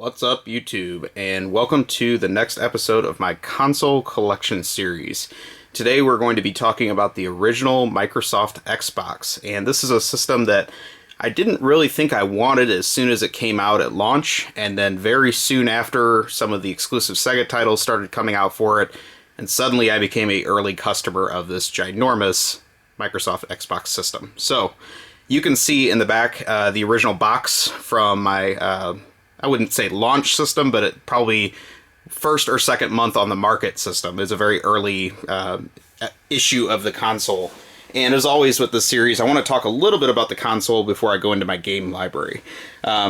What's up, YouTube, and welcome to the next episode of my console collection series. Today we're going to be talking about the original Microsoft Xbox, and this is a system that I didn't really think I wanted as soon as it came out at launch, and then very soon after, some of the exclusive Sega titles started coming out for it, and suddenly I became an early customer of this ginormous Microsoft Xbox system. So, you can see in the back the original box from my I wouldn't say launch system, but it probably first or second month on the market system. Is a very early issue of the console. And as always with this series, I want to talk a little bit about the console before I go into my game library.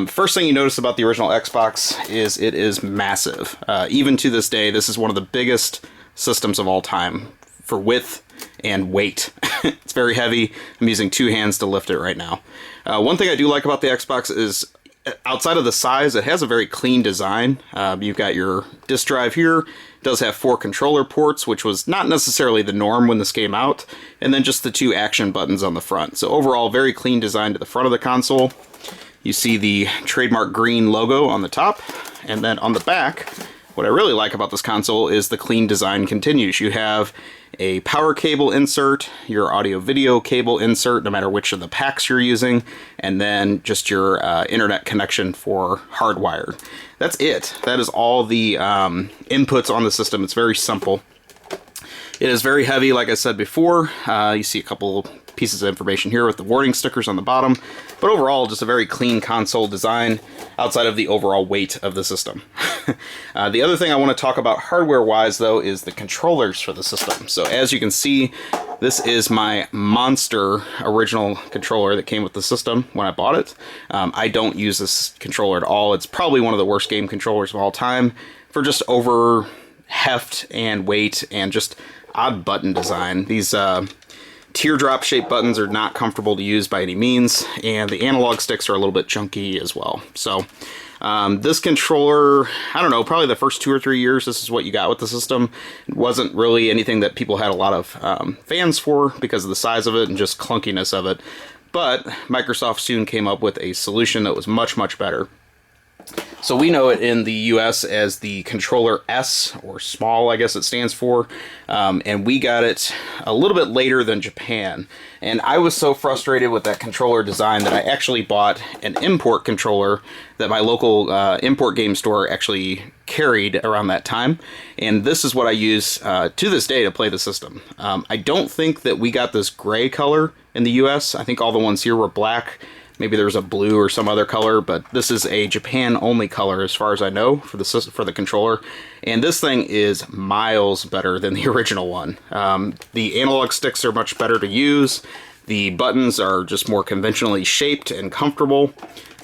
First thing you notice about the original Xbox is it is massive. Even to this day, this is one of the biggest systems of all time for width and weight. It's very heavy. I'm using two hands to lift it right now. One thing I do like about the Xbox is outside of the size, it has a very clean design. You've got your disk drive here. It does have 4 controller ports, which was not necessarily the norm when this came out. And then just the 2 action buttons on the front. So overall, very clean design to the front of the console. You see the trademark green logo on the top. And then on the back, what I really like about this console is the clean design continues. You have a power cable insert, your audio video cable insert, no matter which of the packs you're using, and then just your internet connection for hardwired. That's it. That is all the inputs on the system. It's very simple. It is very heavy, like I said before. You see a couple pieces of information here with the warning stickers on the bottom, but overall just a very clean console design outside of the overall weight of the system. The other thing I want to talk about hardware-wise, though, is the controllers for the system. So as you can see, this is my monster original controller that came with the system when I bought it. I don't use this controller at all. It's probably one of the worst game controllers of all time for just over heft and weight and just odd button design. These teardrop shaped buttons are not comfortable to use by any means, and the analog sticks are a little bit chunky as well. So this controller, I don't know, probably the first 2 or 3 years, this is what you got with the system. It wasn't really anything that people had a lot of fans for because of the size of it and just clunkiness of it. But Microsoft soon came up with a solution that was much, much better. So we know it in the US as the controller S, or small, I guess it stands for, and we got it a little bit later than Japan. And I was so frustrated with that controller design that I actually bought an import controller that my local import game store actually carried around that time. And this is what I use to this day to play the system. I don't think that we got this gray color in the US. I think all the ones here were black. Maybe there's a blue or some other color, but this is a Japan-only color as far as I know for the controller. And this thing is miles better than the original one. The analog sticks are much better to use. The buttons are just more conventionally shaped and comfortable.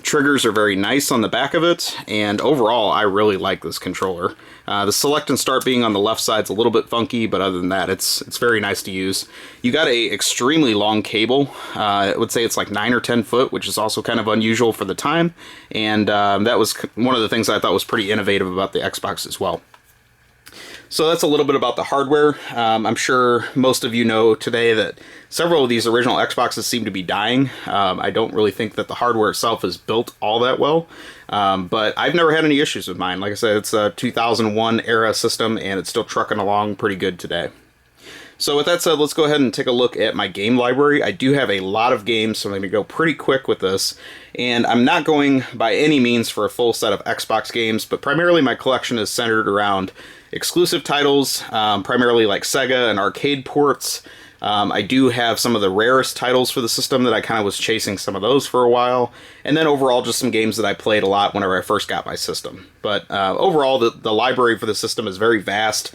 Triggers are very nice on the back of it, and overall, I really like this controller. The select and start being on the left side's a little bit funky, but other than that, it's very nice to use. You got a extremely long cable. I would say it's like 9 or 10 foot, which is also kind of unusual for the time, and that was one of the things I thought was pretty innovative about the Xbox as well. So that's a little bit about the hardware. I'm sure most of you know today that several of these original Xboxes seem to be dying. I don't really think that the hardware itself is built all that well, but I've never had any issues with mine. Like I said, it's a 2001 era system, and it's still trucking along pretty good today. So with that said, let's go ahead and take a look at my game library. I do have a lot of games, so I'm going to go pretty quick with this. And I'm not going by any means for a full set of Xbox games, but primarily my collection is centered around exclusive titles, primarily like Sega and arcade ports. I do have some of the rarest titles for the system that I kind of was chasing some of those for a while. And then overall, just some games that I played a lot whenever I first got my system. But overall, the library for the system is very vast.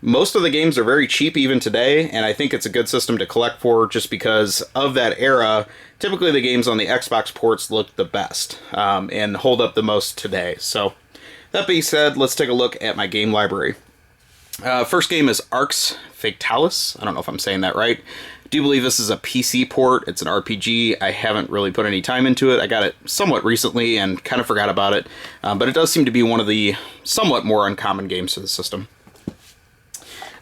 Most of the games are very cheap even today, and I think it's a good system to collect for just because of that era. Typically the games on the Xbox ports look the best and hold up the most today. So that being said, let's take a look at my game library. First game is Arx Fatalis. I don't know if I'm saying that right. I do believe this is a PC port. It's an RPG. I haven't really put any time into it. I got it somewhat recently and kind of forgot about it, but it does seem to be one of the somewhat more uncommon games for the system.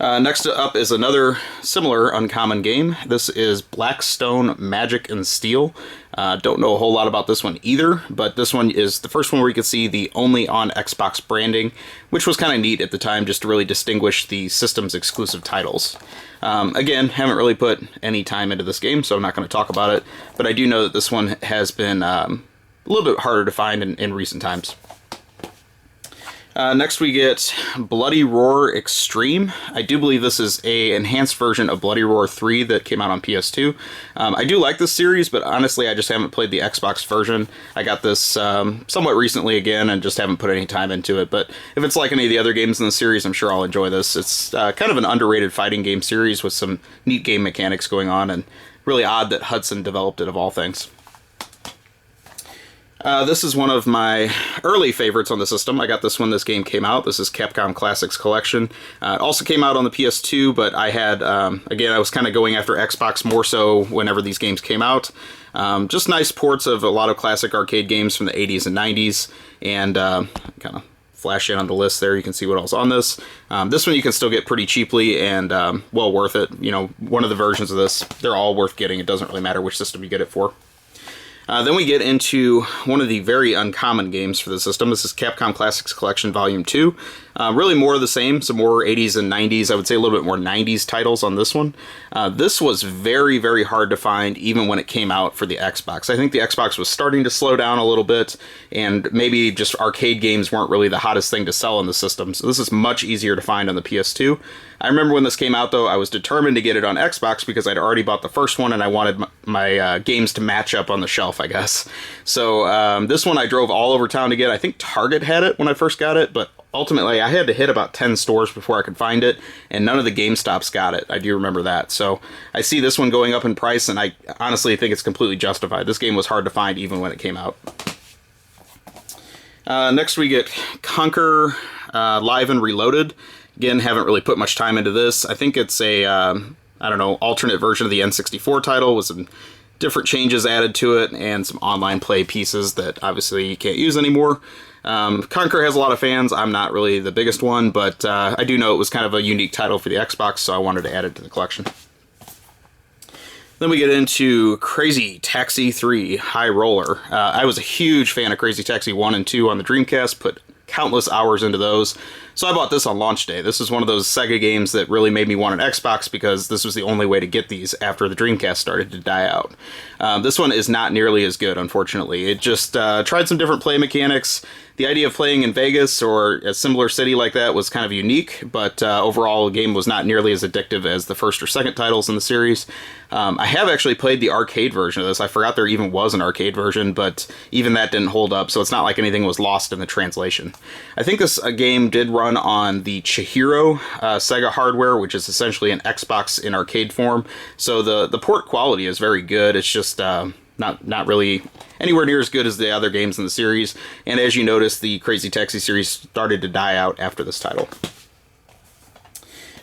Next up is another similar uncommon game. This is Blackstone Magic and Steel. Don't know a whole lot about this one either, but this one is the first one where you can see the only on Xbox branding, which was kind of neat at the time just to really distinguish the system's exclusive titles. Again, haven't really put any time into this game, so I'm not going to talk about it, but I do know that this one has been a little bit harder to find in recent times. Next we get Bloody Roar Extreme. I do believe this is a enhanced version of Bloody Roar 3 that came out on PS2. I do like this series, but honestly I just haven't played the Xbox version. I got this somewhat recently again and just haven't put any time into it, but if it's like any of the other games in the series, I'm sure I'll enjoy this. It's kind of an underrated fighting game series with some neat game mechanics going on, and really odd that Hudson developed it of all things. This is one of my early favorites on the system. I got this when this game came out. This is Capcom Classics Collection. It also came out on the PS2, but I had, again, I was kind of going after Xbox more so whenever these games came out. Just nice ports of a lot of classic arcade games from the 80s and 90s, and kind of flash in on the list there. You can see what else on this. This one you can still get pretty cheaply and well worth it. You know, one of the versions of this, they're all worth getting. It doesn't really matter which system you get it for. Then we get into one of the very uncommon games for the system. This is Capcom Classics Collection Volume 2. Really more of the same, some more 80s and 90s. I would say a little bit more 90s titles on this one. This was very, very hard to find even when it came out for the Xbox. I think the Xbox was starting to slow down a little bit, and maybe just arcade games weren't really the hottest thing to sell in the system. So this is much easier to find on the PS2. I remember when this came out, though, I was determined to get it on Xbox because I'd already bought the first one and I wanted my games to match up on the shelf, I guess. So this one I drove all over town to get. I think Target had it when I first got it, but ultimately I had to hit about 10 stores before I could find it, and none of the GameStops got it. I do remember that. So I see this one going up in price, and I honestly think it's completely justified. This game was hard to find even when it came out. Next we get Conquer Live and Reloaded. Again, haven't really put much time into this. I think it's a, I don't know, alternate version of the N64 title with some different changes added to it and some online play pieces that obviously you can't use anymore. Conquer has a lot of fans. I'm not really the biggest one, but I do know it was kind of a unique title for the Xbox, so I wanted to add it to the collection. Then we get into Crazy Taxi 3 High Roller. I was a huge fan of Crazy Taxi 1 and 2 on the Dreamcast, put countless hours into those. So I bought this on launch day. This is one of those Sega games that really made me want an Xbox because this was the only way to get these after the Dreamcast started to die out. This one is not nearly as good, unfortunately. It just tried some different play mechanics. The idea of playing in Vegas or a similar city like that was kind of unique, but overall the game was not nearly as addictive as the first or second titles in the series. I have actually played the arcade version of this. I forgot there even was an arcade version, but even that didn't hold up, so it's not like anything was lost in the translation. I think this game did run on the Chihiro Sega hardware, which is essentially an Xbox in arcade form, so the port quality is very good. It's just not really anywhere near as good as the other games in the series, and as you notice, the Crazy Taxi series started to die out after this title.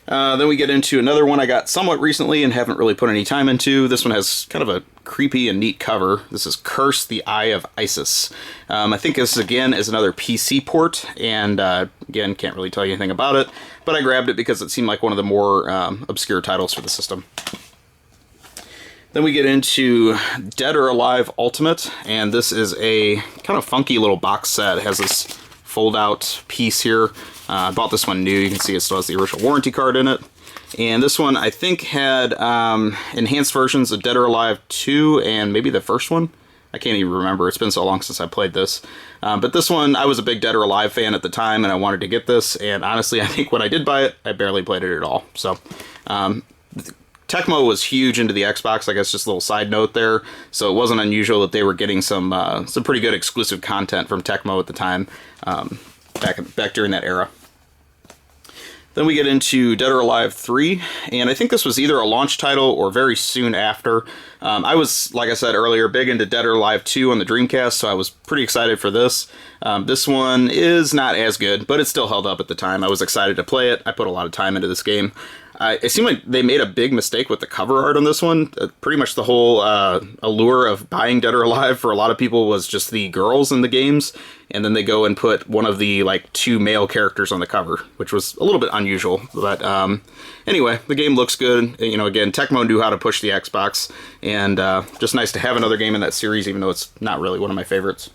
Then we get into another one I got somewhat recently and haven't really put any time into. This one has kind of a creepy and neat cover. This is Curse the Eye of Isis. I think this, again, is another PC port, and again, can't really tell you anything about it, but I grabbed it because it seemed like one of the more obscure titles for the system. Then we get into Dead or Alive Ultimate, and this is a kind of funky little box set. It has this fold-out piece here. I bought this one new. You can see it still has the original warranty card in it. And this one, I think, had enhanced versions of Dead or Alive 2 and maybe the first one. I can't even remember. It's been so long since I played this. But this one, I was a big Dead or Alive fan at the time, and I wanted to get this. And honestly, I think when I did buy it, I barely played it at all. So Tecmo was huge into the Xbox, I guess, just a little side note there, so it wasn't unusual that they were getting some pretty good exclusive content from Tecmo at the time, back during that era. Then we get into Dead or Alive 3, and I think this was either a launch title or very soon after. I was, like I said earlier, big into Dead or Alive 2 on the Dreamcast, so I was pretty excited for this. This one is not as good, but it still held up at the time. I was excited to play it. I put a lot of time into this game. It seemed like they made a big mistake with the cover art on this one. Pretty much the whole allure of buying Dead or Alive for a lot of people was just the girls in the games, and then they go and put one of the like 2 male characters on the cover, which was a little bit unusual. But anyway, the game looks good. You know, again, Tecmo knew how to push the Xbox, and just nice to have another game in that series, even though it's not really one of my favorites.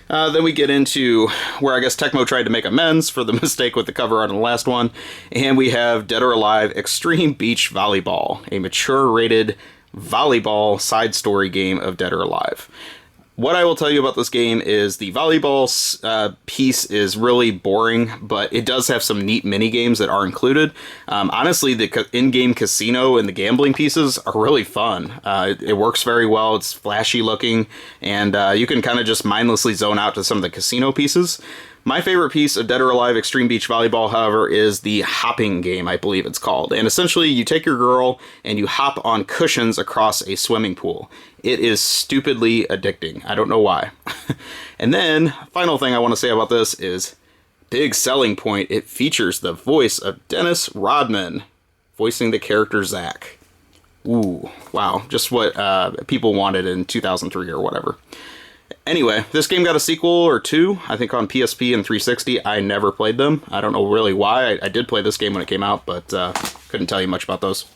Then we get into where I guess Tecmo tried to make amends for the mistake with the cover art on the last one, and we have Dead or Alive Extreme Beach Volleyball, a mature-rated volleyball side story game of Dead or Alive. What I will tell you about this game is the volleyball piece is really boring, but it does have some neat mini games that are included. Honestly, the in-game casino and the gambling pieces are really fun. It works very well. It's flashy looking, and you can kind of just mindlessly zone out to some of the casino pieces. My favorite piece of Dead or Alive Extreme Beach Volleyball, however, is the hopping game, I believe it's called. And essentially, you take your girl and you hop on cushions across a swimming pool. It is stupidly addicting. I don't know why. And then, final thing I want to say about this is, big selling point, it features the voice of Dennis Rodman, voicing the character Zack. Ooh, wow. Just what people wanted in 2003 or whatever. Anyway, this game got a sequel or 2, I think on PSP and 360. I never played them. I don't know really why. I did play this game when it came out, but couldn't tell you much about those.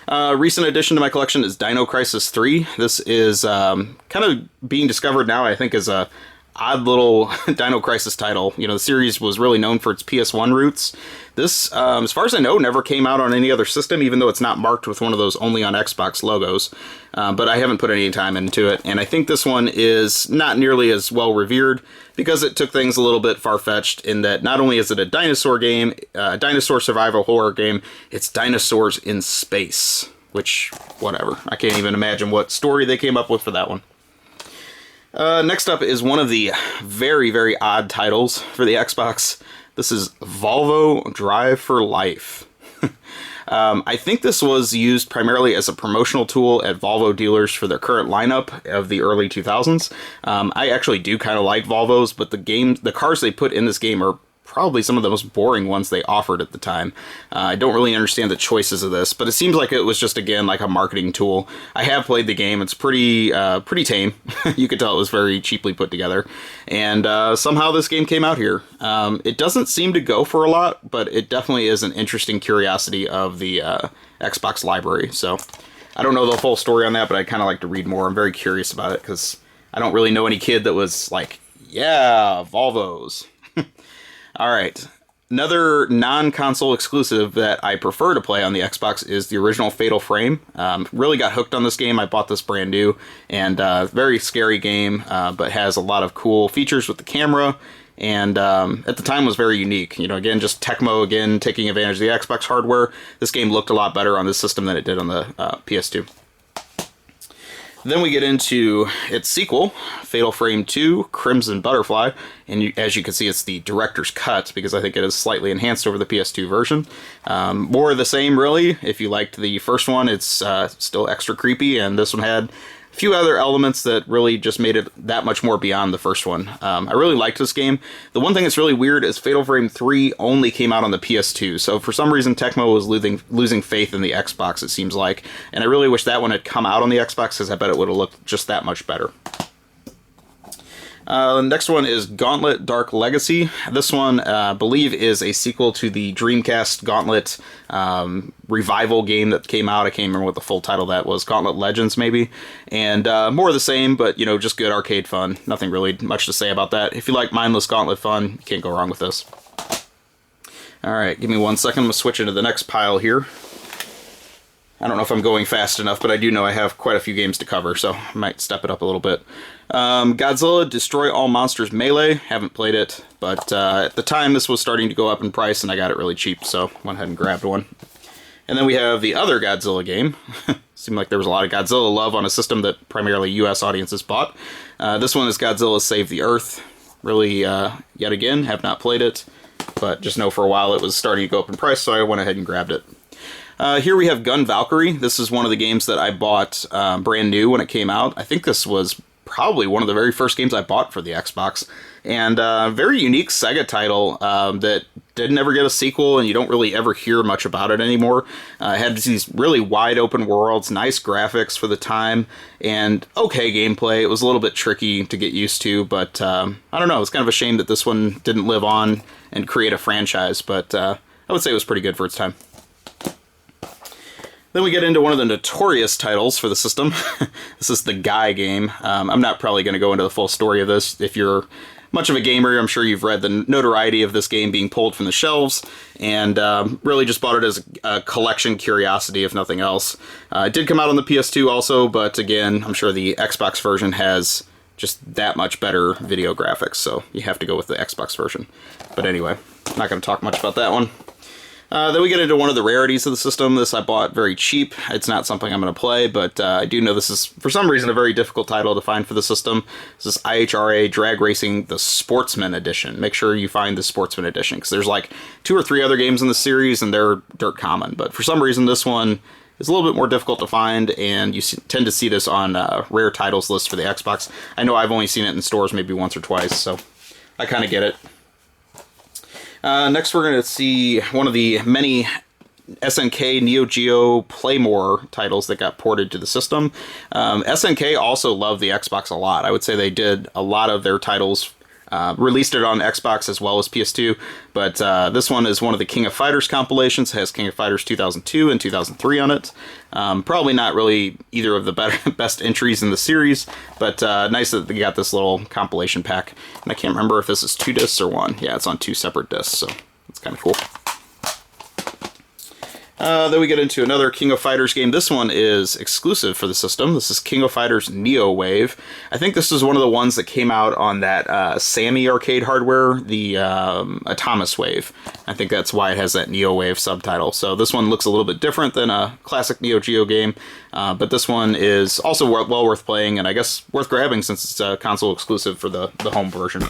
Recent addition to my collection is Dino Crisis 3. This is kind of being discovered now, I think, as a odd little Dino Crisis title. You know, the series was really known for its PS1 roots. This, as far as I know, never came out on any other system, even though it's not marked with one of those only on Xbox logos. But I haven't put any time into it, and I think this one is not nearly as well revered because it took things a little bit far-fetched in that not only is it a dinosaur game, a dinosaur survival horror game, it's dinosaurs in space, which, whatever. I can't even imagine what story they came up with for that one. Next up is one of the very, very odd titles for the Xbox. This is Volvo Drive for Life. I think this was used primarily as a promotional tool at Volvo dealers for their current lineup of the early 2000s. I actually do kind of like Volvos, but the cars they put in this game are probably some of the most boring ones they offered at the time. I don't really understand the choices of this, but it seems like it was just, again, like a marketing tool. I have played the game. It's pretty tame. You could tell it was very cheaply put together. And somehow this game came out here. It doesn't seem to go for a lot, but it definitely is an interesting curiosity of the Xbox library. So I don't know the full story on that, but I'd kind of like to read more. I'm very curious about it because I don't really know any kid that was like, yeah, Volvos. Alright, another non-console exclusive that I prefer to play on the Xbox is the original Fatal Frame. Really got hooked on this game. I bought this brand new, and very scary game, but has a lot of cool features with the camera, and at the time was very unique. You know, again, just Tecmo, again, taking advantage of the Xbox hardware. This game looked a lot better on this system than it did on the PS2. Then we get into its sequel, Fatal Frame 2, Crimson Butterfly, and as you can see, it's the director's cut, because I think it is slightly enhanced over the PS2 version. More of the same, really. If you liked the first one, it's still extra creepy, and this one had a few other elements that really just made it that much more beyond the first one. I really liked this game. The one thing that's really weird is Fatal Frame 3 only came out on the PS2, so for some reason Tecmo was losing faith in the Xbox, it seems like, and I really wish that one had come out on the Xbox, because I bet it would have looked just that much better. The next one is Gauntlet Dark Legacy. This one, I believe, is a sequel to the Dreamcast Gauntlet revival game that came out. I can't remember what the full title of that was. Gauntlet Legends, maybe. And more of the same, but, you know, just good arcade fun. Nothing really much to say about that. If you like mindless Gauntlet fun, you can't go wrong with this. Alright, give me 1 second. I'm going to switch into the next pile here. I don't know if I'm going fast enough, but I do know I have quite a few games to cover, so I might step it up a little bit. Godzilla Destroy All Monsters Melee. Haven't played it, but at the time this was starting to go up in price, and I got it really cheap, so went ahead and grabbed one. And then we have the other Godzilla game. Seemed like there was a lot of Godzilla love on a system that primarily US audiences bought. This one is Godzilla Save the Earth. Really, yet again, have not played it, but just know for a while it was starting to go up in price, so I went ahead and grabbed it. Here we have Gun Valkyrie. This is one of the games that I bought brand new when it came out. I think this was probably one of the very first games I bought for the Xbox. And very unique Sega title that didn't ever get a sequel, and you don't really ever hear much about it anymore. It had these really wide open worlds, nice graphics for the time, and okay gameplay. It was a little bit tricky to get used to, but I don't know. It's kind of a shame that this one didn't live on and create a franchise, but I would say it was pretty good for its time. Then we get into one of the notorious titles for the system. This is the Guy game. I'm not probably going to go into the full story of this. If you're much of a gamer, I'm sure you've read the notoriety of this game being pulled from the shelves, and really just bought it as a collection curiosity, if nothing else. It did come out on the PS2 also, but again, I'm sure the Xbox version has just that much better video graphics, so you have to go with the Xbox version. But anyway, I'm not going to talk much about that one. Then we get into one of the rarities of the system. This I bought very cheap. It's not something I'm going to play, but I do know this is, for some reason, a very difficult title to find for the system. This is IHRA Drag Racing, the Sportsman Edition. Make sure you find the Sportsman Edition, because there's like 2 or 3 other games in the series, and they're dirt common. But for some reason, this one is a little bit more difficult to find, and you tend to see this on rare titles lists for the Xbox. I know I've only seen it in stores maybe once or twice, so I kind of get it. Next, we're going to see one of the many SNK Neo Geo Playmore titles that got ported to the system. SNK also loved the Xbox a lot. I would say they did a lot of their titles, released it on Xbox as well as PS2, but this one is one of the King of Fighters compilations. It has King of Fighters 2002 and 2003 on it. Probably not really either of the best entries in the series, but nice that they got this little compilation pack. And I can't remember if this is 2 discs or 1. Yeah, it's on 2 separate discs, so it's kind of cool. Then we get into another King of Fighters game. This one is exclusive for the system. This is King of Fighters Neo Wave. I think this is one of the ones that came out on that Sammy arcade hardware, the Atomis Wave. I think that's why it has that Neo Wave subtitle. So this one looks a little bit different than a classic Neo Geo game, but this one is also well worth playing, and I guess worth grabbing since it's a console exclusive for the home version.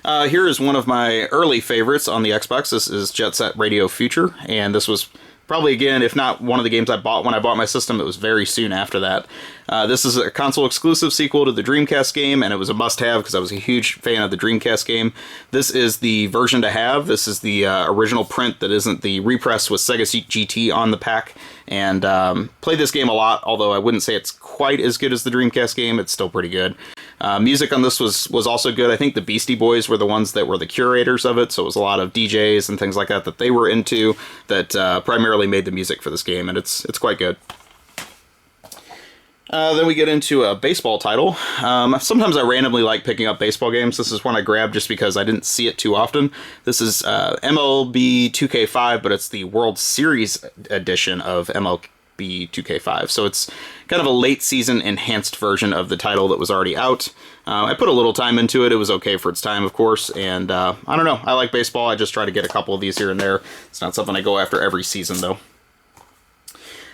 Here is one of my early favorites on the Xbox. This is Jet Set Radio Future, and this was probably, again, if not one of the games I bought when I bought my system, it was very soon after that. This is a console-exclusive sequel to the Dreamcast game, and it was a must-have because I was a huge fan of the Dreamcast game. This is the version to have. This is the original print that isn't the repress with Sega GT on the pack, and played this game a lot, although I wouldn't say it's quite as good as the Dreamcast game. It's still pretty good. Music on this was also good. I think the Beastie Boys were the ones that were the curators of it, so it was a lot of DJs and things like that that they were into that primarily made the music for this game, and it's quite good. Then we get into a baseball title. Sometimes I randomly like picking up baseball games. This is one I grabbed just because I didn't see it too often. This is MLB 2K5, but it's the World Series edition of MLB 2K5. So it's kind of a late season enhanced version of the title that was already out. I put a little time into it. It was okay for its time, of course, and I don't know. I like baseball. I just try to get a couple of these here and there. It's not something I go after every season, though.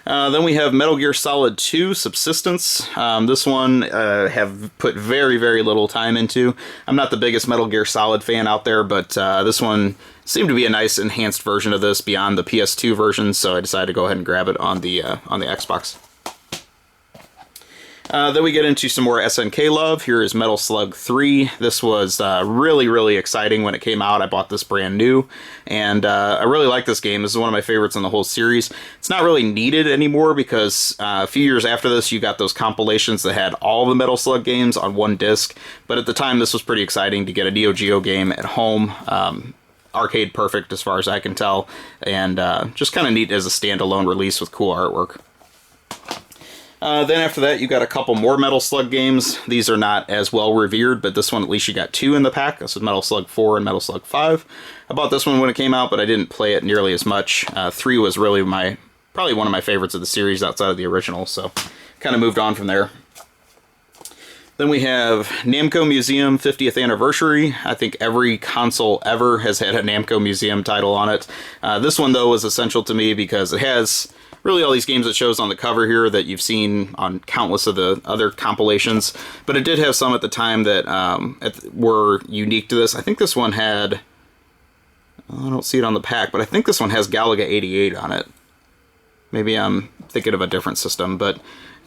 Then we have Metal Gear Solid 2 Subsistence. This one have put very, very little time into. I'm not the biggest Metal Gear Solid fan out there, but this one seemed to be a nice enhanced version of this beyond the PS2 version, so I decided to go ahead and grab it on the Xbox. Then we get into some more SNK love. Here is Metal Slug 3. This was really, really exciting when it came out. I bought this brand new, and I really like this game. This is one of my favorites in the whole series. It's not really needed anymore because a few years after this, you got those compilations that had all the Metal Slug games on one disc, but at the time, this was pretty exciting to get a Neo Geo game at home. Arcade perfect as far as I can tell, and just kind of neat as a standalone release with cool artwork. Then after that, you got a couple more Metal Slug games. These are not as well revered, but this one, at least you got 2 in the pack. This is Metal Slug 4 and Metal Slug 5. I bought this one when it came out, but I didn't play it nearly as much. 3 was really probably one of my favorites of the series outside of the original, so kind of moved on from there. Then we have Namco Museum 50th Anniversary. I think every console ever has had a Namco Museum title on it. This one, though, was essential to me because it has really all these games it shows on the cover here that you've seen on countless of the other compilations, but it did have some at the time that were unique to this. I think this one had, I don't see it on the pack, but I think this one has Galaga 88 on it. Maybe I'm thinking of a different system, but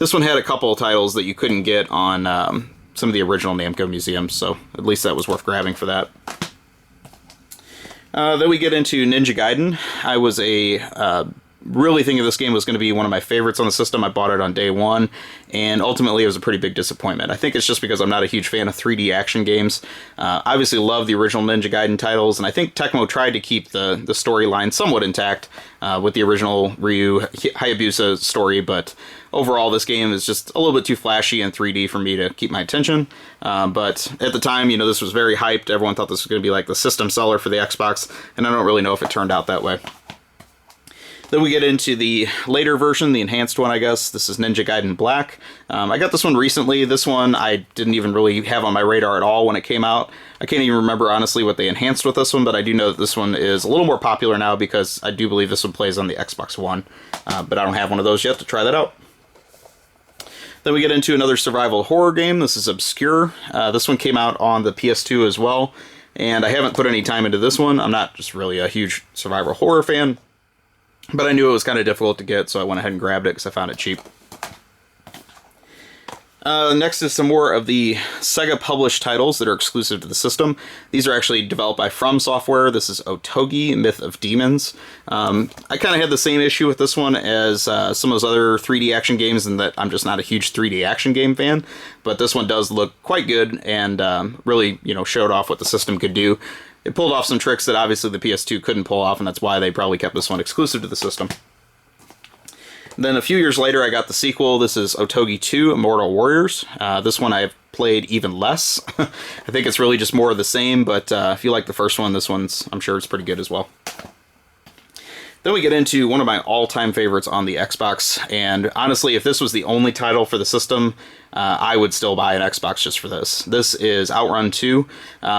This one had a couple of titles that you couldn't get on some of the original Namco museums, so at least that was worth grabbing for that. Then we get into Ninja Gaiden. I was really thinking this game was going to be one of my favorites on the system. I bought it on day one, and ultimately it was a pretty big disappointment. I think it's just because I'm not a huge fan of 3D action games. Obviously love the original Ninja Gaiden titles, and I think Tecmo tried to keep the storyline somewhat intact with the original Ryu Hayabusa story, but overall this game is just a little bit too flashy and 3D for me to keep my attention. But at the time, this was very hyped. Everyone thought this was going to be like the system seller for the Xbox, and I don't really know if it turned out that way. Then we get into the later version, the enhanced one, I guess. This is Ninja Gaiden Black. I got this one recently. This one I didn't even really have on my radar at all when it came out. I can't even remember, honestly, what they enhanced with this one, but I do know that this one is a little more popular now because I do believe this one plays on the Xbox One. But I don't have one of those yet to try that out. Then we get into another survival horror game. This is Obscure. This one came out on the PS2 as well, and I haven't put any time into this one. I'm not just really a huge survival horror fan, but I knew it was kind of difficult to get, so I went ahead and grabbed it because I found it cheap. Next is some more of the Sega published titles that are exclusive to the system. These are actually developed by From Software. This is Otogi, Myth of Demons. I kind of had the same issue with this one as some of those other 3D action games in that I'm just not a huge 3D action game fan, but this one does look quite good and really, showed off what the system could do. It pulled off some tricks that obviously the PS2 couldn't pull off, and that's why they probably kept this one exclusive to the system. Then a few years later, I got the sequel. This is Otogi 2, Immortal Warriors. This one I've played even less. I think it's really just more of the same, but if you like the first one, this one's, I'm sure it's pretty good as well. Then we get into one of my all-time favorites on the Xbox, and honestly, if this was the only title for the system, I would still buy an Xbox just for this. This is Outrun 2.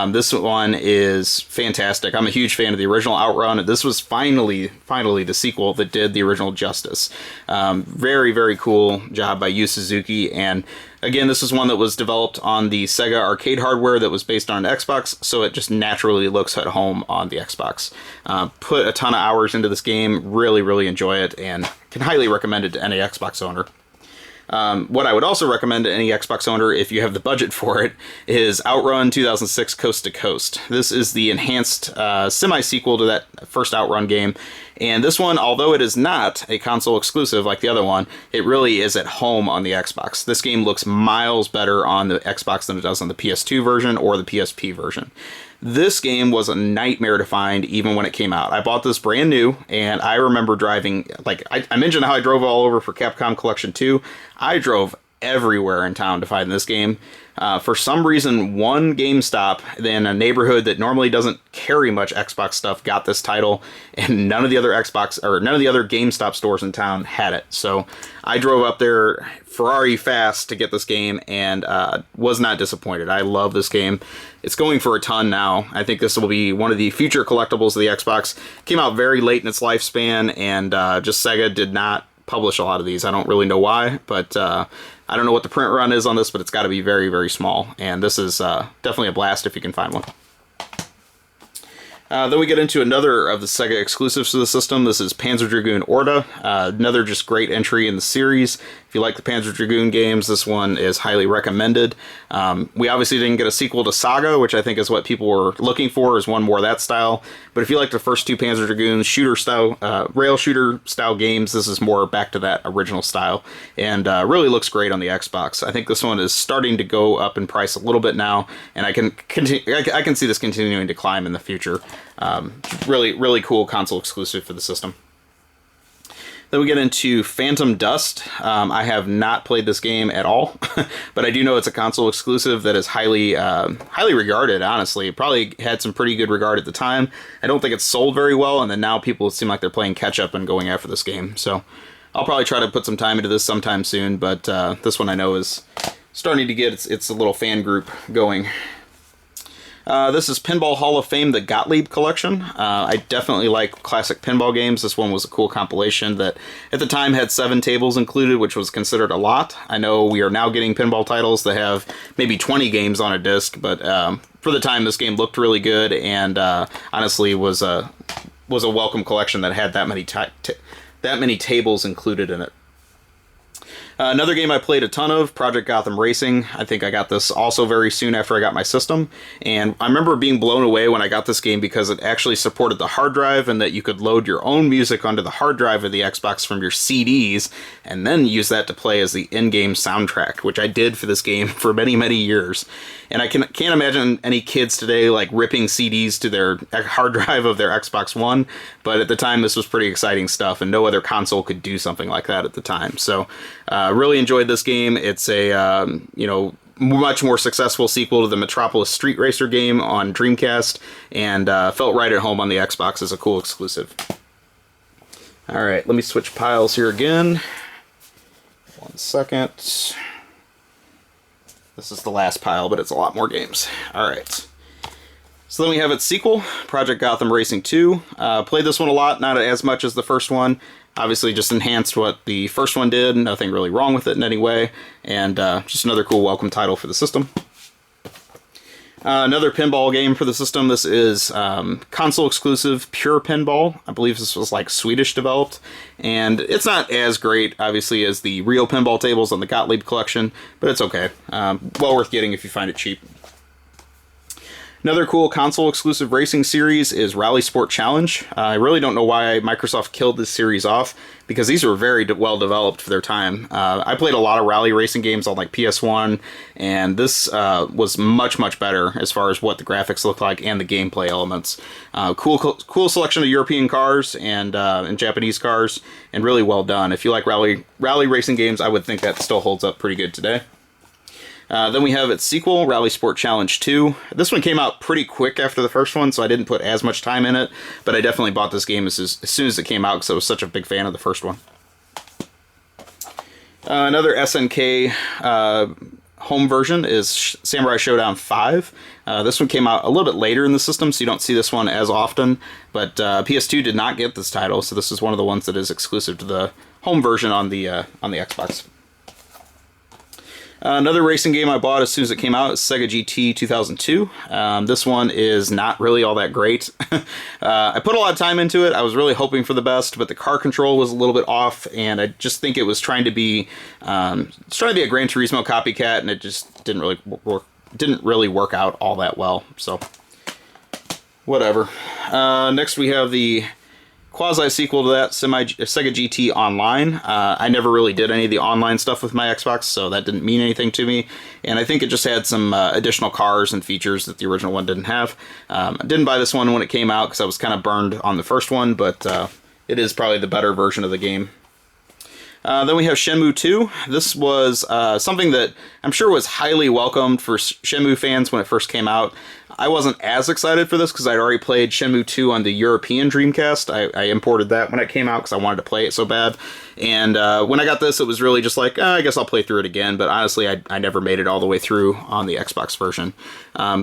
This one is fantastic. I'm a huge fan of the original Outrun, and this was finally the sequel that did the original justice. Very, very cool job by Yu Suzuki, and again, this is one that was developed on the Sega arcade hardware that was based on an Xbox, so it just naturally looks at home on the Xbox. Put a ton of hours into this game, really enjoy it, and can highly recommend it to any Xbox owner. What I would also recommend to any Xbox owner, if you have the budget for it, is Outrun 2006 Coast to Coast. This is the enhanced semi-sequel to that first Outrun game, and this one, although it is not a console exclusive like the other one, it really is at home on the Xbox. This game looks miles better on the Xbox than it does on the PS2 version or the PSP version. This game was a nightmare to find even when it came out. I bought this brand new, and I remember driving, I mentioned how I drove all over for Capcom Collection 2. I drove everywhere in town to find this game. For some reason, one GameStop in a neighborhood that normally doesn't carry much Xbox stuff got this title, and none of the other GameStop stores in town had it. So I drove up there Ferrari fast to get this game, and was not disappointed. I love this game. It's going for a ton now. I think this will be one of the future collectibles of the Xbox. Came out very late in its lifespan, and just Sega did not publish a lot of these. I don't really know why, but I don't know what the print run is on this, but it's got to be very small, and this is definitely a blast if you can find one. Then we get into another of the Sega exclusives to the system. This is Panzer Dragoon Orta, another just great entry in the series. If you like the Panzer Dragoon games, this one is highly recommended. We obviously didn't get a sequel to Saga, which I think is what people were looking for, is one more of that style. But if you like the first two Panzer Dragoon rail shooter style games, this is more back to that original style, and really looks great on the Xbox. I think this one is starting to go up in price a little bit now, and I can see this continuing to climb in the future. Really cool console exclusive for the system. Then we get into Phantom Dust. I have not played this game at all, but I do know it's a console exclusive that is highly regarded, honestly. It probably had some pretty good regard at the time. I don't think it's sold very well, and then now people seem like they're playing catch-up and going after this game. So I'll probably try to put some time into this sometime soon, but this one I know is starting to get its little fan group going. This is Pinball Hall of Fame, the Gottlieb Collection. I definitely like classic pinball games. This one was a cool compilation that at the time had 7 tables included, which was considered a lot. I know we are now getting pinball titles that have maybe 20 games on a disc, but for the time this game looked really good, and honestly was a welcome collection that had that many tables included in it. Another game I played a ton of, Project Gotham Racing. I think I got this also very soon after I got my system. And I remember being blown away when I got this game because it actually supported the hard drive and that you could load your own music onto the hard drive of the Xbox from your CDs and then use that to play as the in-game soundtrack, which I did for this game for many, many years. And I can't imagine any kids today like ripping CDs to their hard drive of their Xbox One, but at the time this was pretty exciting stuff, and no other console could do something like that at the time. So really enjoyed this game. It's a much more successful sequel to the Metropolis Street Racer game on Dreamcast, and felt right at home on the Xbox as a cool exclusive. Alright, let me switch piles here again. 1 second. This is the last pile, but it's a lot more games. Alright. So then we have its sequel, Project Gotham Racing 2. Played this one a lot, not as much as the first one. Obviously just enhanced what the first one did, nothing really wrong with it in any way, and just another cool welcome title for the system. Another pinball game for the system. This is console exclusive Pure Pinball. I believe this was like Swedish developed, and it's not as great obviously as the real pinball tables on the Gottlieb collection, but it's okay. Well worth getting if you find it cheap. Another cool console-exclusive racing series is Rally Sport Challenge. I really don't know why Microsoft killed this series off, because these were very well developed for their time. I played a lot of rally racing games on like PS1, and this was much, much better as far as what the graphics looked like and the gameplay elements. Cool selection of European cars and Japanese cars, and really well done. If you like rally racing games, I would think that still holds up pretty good today. Then we have its sequel, Rally Sport Challenge 2. This one came out pretty quick after the first one, so I didn't put as much time in it, but I definitely bought this game as soon as it came out because I was such a big fan of the first one. Another SNK home version is Samurai Showdown 5. This one came out a little bit later in the system, so you don't see this one as often, but PS2 did not get this title, so this is one of the ones that is exclusive to the home version on the Xbox. Another racing game I bought as soon as it came out is Sega GT 2002. This one is not really all that great. I put a lot of time into it. I was really hoping for the best, but the car control was a little bit off, and I just think it was trying to be a Gran Turismo copycat, and it just didn't really work out all that well. So whatever. Next we have the quasi-sequel to that, Sega GT Online. I never really did any of the online stuff with my Xbox, so that didn't mean anything to me, and I think it just had some additional cars and features that the original one didn't have. I didn't buy this one when it came out because I was kind of burned on the first one, but it is probably the better version of the game. Then we have Shenmue 2. This was something that I'm sure was highly welcomed for Shenmue fans when it first came out. I wasn't as excited for this because I'd already played Shenmue 2 on the European Dreamcast. I imported that when it came out because I wanted to play it so bad. And when I got this, it was really just like, I guess I'll play through it again. But honestly, I never made it all the way through on the Xbox version.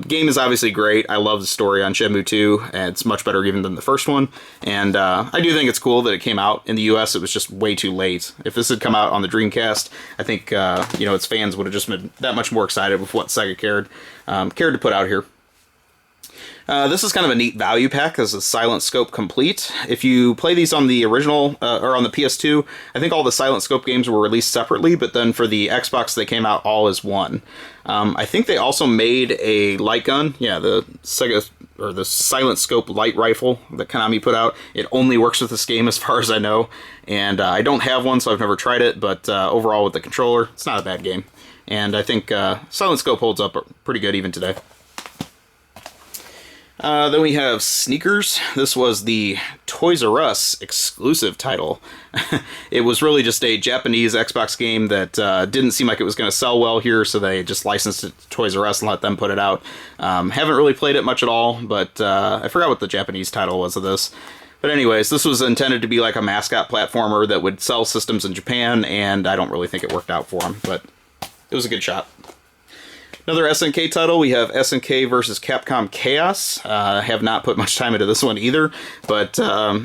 Game is obviously great. I love the story on Shenmue 2. And it's much better even than the first one. And I do think it's cool that it came out in the US. It was just way too late. If this had come out on the Dreamcast, I think its fans would have just been that much more excited with what Sega cared to put out here. This is kind of a neat value pack as a Silent Scope Complete. If you play these on the original, or on the PS2, I think all the Silent Scope games were released separately, but then for the Xbox they came out all as one. I think they also made a light gun, the Sega, or the Silent Scope light rifle that Konami put out. It only works with this game as far as I know, and I don't have one, so I've never tried it, but overall with the controller, it's not a bad game. And I think Silent Scope holds up pretty good even today. Then we have Sneakers. This was the Toys R Us exclusive title. It was really just a Japanese Xbox game that didn't seem like it was going to sell well here, so they just licensed it to Toys R Us and let them put it out. Haven't really played it much at all, but I forgot what the Japanese title was of this. But anyways, this was intended to be like a mascot platformer that would sell systems in Japan, and I don't really think it worked out for them, but it was a good shot. Another SNK title, we have SNK versus Capcom Chaos. I have not put much time into this one either, but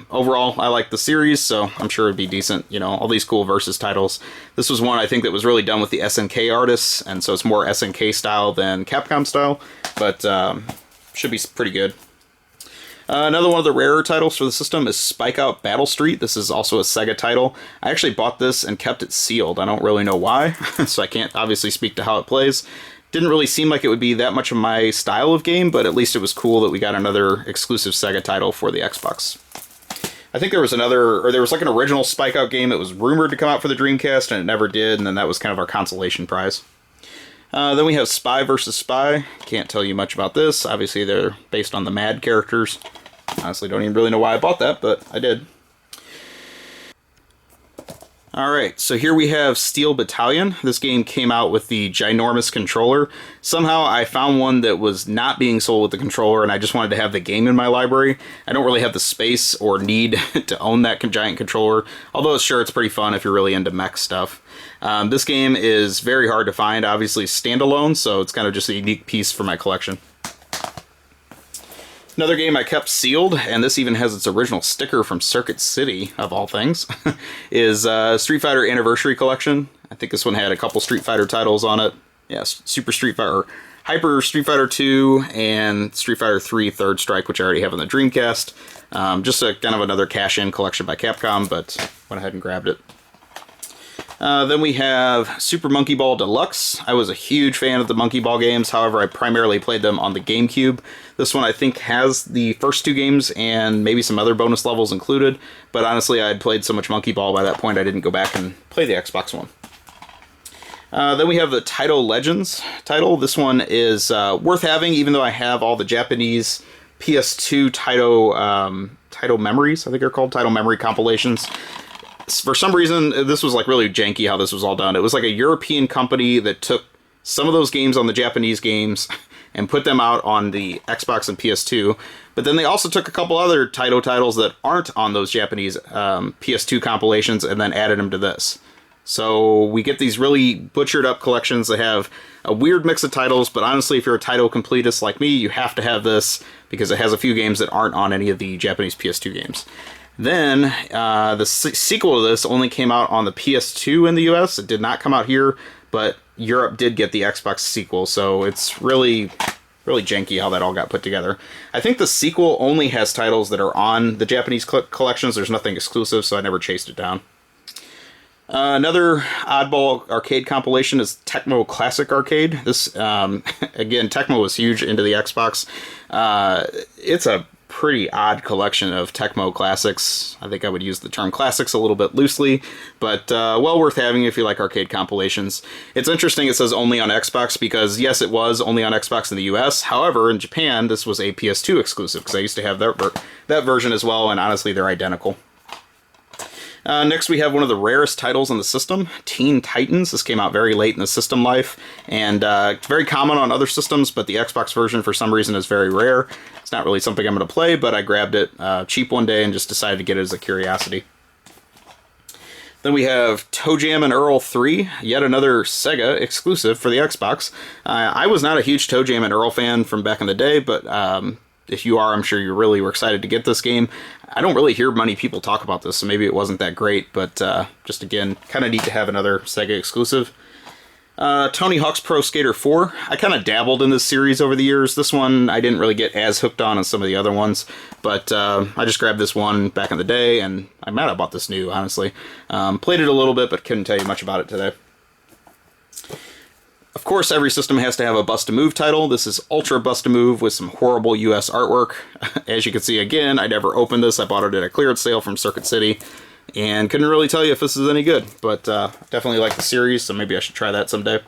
overall I like the series, so I'm sure it'd be decent. All these cool versus titles. This was one I think that was really done with the SNK artists, and so it's more SNK style than Capcom style, but should be pretty good. Another one of the rarer titles for the system is Spike Out Battle Street. This is also a Sega title. I actually bought this and kept it sealed. I don't really know why, so I can't obviously speak to how it plays. Didn't really seem like it would be that much of my style of game, but at least it was cool that we got another exclusive Sega title for the Xbox. I think there was like an original Spike Out game that was rumored to come out for the Dreamcast, and it never did, and then that was kind of our consolation prize. Then we have Spy vs. Spy. Can't tell you much about this. Obviously, they're based on the Mad characters. Honestly, don't even really know why I bought that, but I did. Alright, so here we have Steel Battalion. This game came out with the ginormous controller. Somehow I found one that was not being sold with the controller, and I just wanted to have the game in my library. I don't really have the space or need to own that giant controller, although sure, it's pretty fun if you're really into mech stuff. This game is very hard to find, obviously standalone, so it's kind of just a unique piece for my collection. Another game I kept sealed, and this even has its original sticker from Circuit City, of all things, is Street Fighter Anniversary Collection. I think this one had a couple Street Fighter titles on it. Yes, Super Street Fighter, Hyper Street Fighter 2, and Street Fighter 3 Third Strike, which I already have on the Dreamcast. Just a kind of another cash-in collection by Capcom, but went ahead and grabbed it. Then we have Super Monkey Ball Deluxe. I was a huge fan of the Monkey Ball games, however I primarily played them on the GameCube. This one I think has the first two games and maybe some other bonus levels included, but honestly I had played so much Monkey Ball by that point I didn't go back and play the Xbox one. Then we have the Taito Legends title. This one is worth having, even though I have all the Japanese PS2 Taito Memories, I think they're called, Taito Memory compilations. For some reason, this was like really janky how this was all done. It was like a European company that took some of those games on the Japanese games and put them out on the Xbox and PS2. But then they also took a couple other Taito titles that aren't on those Japanese PS2 compilations and then added them to this. So we get these really butchered up collections that have a weird mix of titles, but honestly, if you're a Taito completist like me, you have to have this because it has a few games that aren't on any of the Japanese PS2 games. Then, the sequel to this only came out on the PS2 in the US. It did not come out here, but Europe did get the Xbox sequel, so it's really janky how that all got put together. I think the sequel only has titles that are on the Japanese collections. There's nothing exclusive, so I never chased it down. Another oddball arcade compilation is Tecmo Classic Arcade. This, again, Tecmo was huge into the Xbox. It's a pretty odd collection of Tecmo classics. I think I would use the term classics a little bit loosely, but well worth having if you like arcade compilations. It's interesting it says only on Xbox because, yes, it was only on Xbox in the US. However, in Japan, this was a PS2 exclusive because I used to have that version as well, and honestly, they're identical. Next, we have one of the rarest titles on the system, Teen Titans. This came out very late in the system life, and it's very common on other systems, but the Xbox version, for some reason, is very rare. It's not really something I'm going to play, but I grabbed it cheap one day and just decided to get it as a curiosity. Then we have Toe Jam and Earl 3, yet another Sega exclusive for the Xbox. I was not a huge Toe Jam and Earl fan from back in the day, but if you are, I'm sure you really were excited to get this game. I don't really hear many people talk about this, so maybe it wasn't that great, but just again, kind of neat to have another Sega exclusive. Tony Hawk's Pro Skater 4. I kind of dabbled in this series over the years. This one I didn't really get as hooked on as some of the other ones, but I just grabbed this one back in the day, and I'm mad I bought this new, honestly. Played it a little bit, but couldn't tell you much about it today. Of course, every system has to have a Bust-A-Move title. This is Ultra Bust-A-Move with some horrible US artwork. As you can see, again, I never opened this. I bought it at a clearance sale from Circuit City, and couldn't really tell you if this is any good, but definitely like the series, so maybe I should try that someday.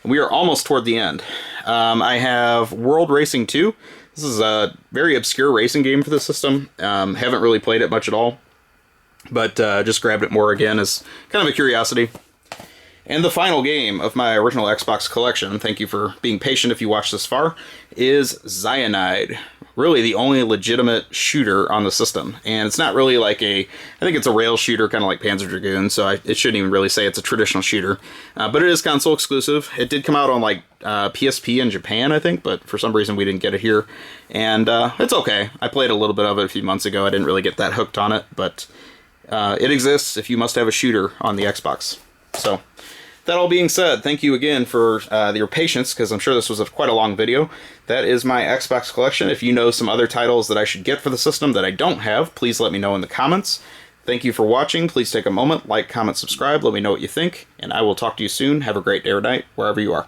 And we are almost toward the end. I have World Racing 2. This is a very obscure racing game for the system. Haven't really played it much at all, but just grabbed it more again as kind of a curiosity. And the final game of my original Xbox collection, thank you for being patient if you watched this far, is Cyanide. Really the only legitimate shooter on the system. And it's not really like I think it's a rail shooter, kind of like Panzer Dragoon, so it shouldn't even really say it's a traditional shooter. But it is console exclusive. It did come out on like PSP in Japan, I think, but for some reason we didn't get it here. And it's okay. I played a little bit of it a few months ago. I didn't really get that hooked on it, but it exists if you must have a shooter on the Xbox. So that all being said, thank you again for your patience, because I'm sure this was quite a long video. That is my Xbox collection. If you know some other titles that I should get for the system that I don't have, please let me know in the comments. Thank you for watching. Please take a moment, like, comment, subscribe, let me know what you think, and I will talk to you soon. Have a great day or night, wherever you are.